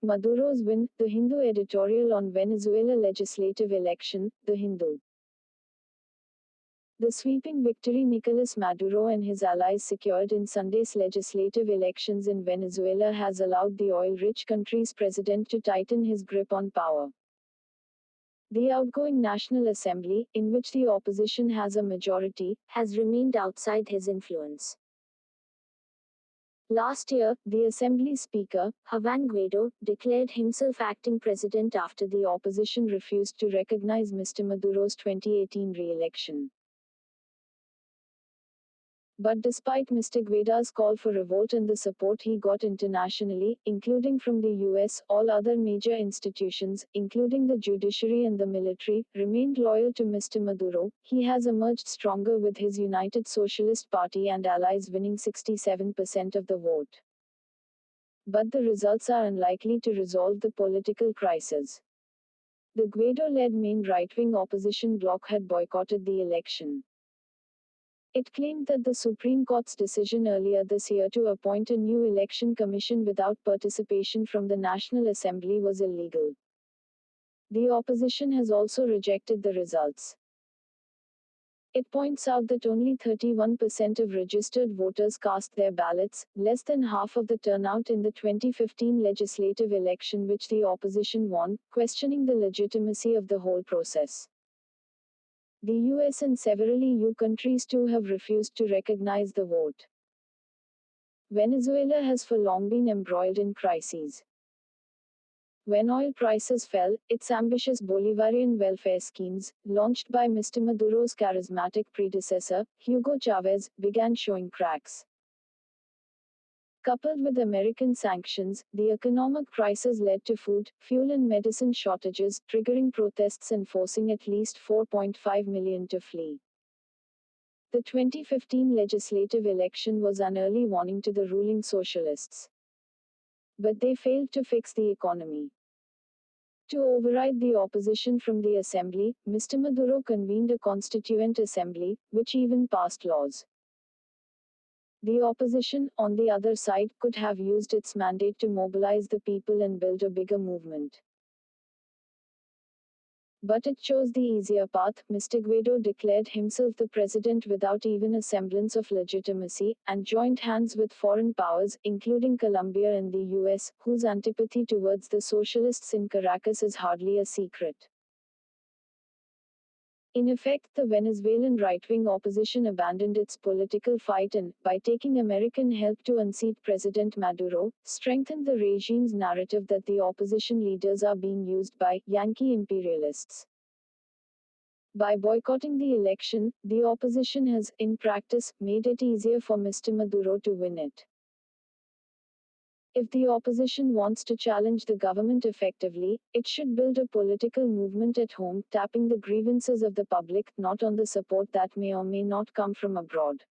Maduro's win, the Hindu editorial on Venezuela legislative election, the Hindu. The sweeping victory Nicolas Maduro and his allies secured in Sunday's legislative elections in Venezuela has allowed the oil-rich country's president to tighten his grip on power. The outgoing National Assembly, in which the opposition has a majority, has remained outside his influence. Last year, the Assembly Speaker, Juan Guaido, declared himself acting president after the opposition refused to recognize Mr. Maduro's 2018 re-election. But despite Mr. Guaido's call for revolt and the support he got internationally, including from the US, all other major institutions, including the judiciary and the military, remained loyal to Mr. Maduro. He has emerged stronger with his United Socialist Party and allies winning 67% of the vote. But the results are unlikely to resolve the political crisis. The Guaido-led main right-wing opposition bloc had boycotted the election. It claimed that the Supreme Court's decision earlier this year to appoint a new election commission without participation from the National Assembly was illegal. The opposition has also rejected the results. It points out that only 31% of registered voters cast their ballots, less than half of the turnout in the 2015 legislative election which the opposition won, questioning the legitimacy of the whole process. The US and several EU countries too have refused to recognize the vote. Venezuela has for long been embroiled in crises. When oil prices fell, its ambitious Bolivarian welfare schemes, launched by Mr. Maduro's charismatic predecessor, Hugo Chavez, began showing cracks. Coupled with American sanctions, the economic crisis led to food, fuel and medicine shortages, triggering protests and forcing at least 4.5 million to flee. The 2015 legislative election was an early warning to the ruling socialists. But they failed to fix the economy. To override the opposition from the assembly, Mr. Maduro convened a constituent assembly, which even passed laws. The opposition, on the other side, could have used its mandate to mobilize the people and build a bigger movement. But it chose the easier path. Mr. Guaido declared himself the president without even a semblance of legitimacy, and joined hands with foreign powers, including Colombia and the US, whose antipathy towards the socialists in Caracas is hardly a secret. In effect, the Venezuelan right-wing opposition abandoned its political fight and, by taking American help to unseat President Maduro, strengthened the regime's narrative that the opposition leaders are being used by Yankee imperialists. By boycotting the election, the opposition has, in practice, made it easier for Mr. Maduro to win it. If the opposition wants to challenge the government effectively, it should build a political movement at home, tapping the grievances of the public, not on the support that may or may not come from abroad.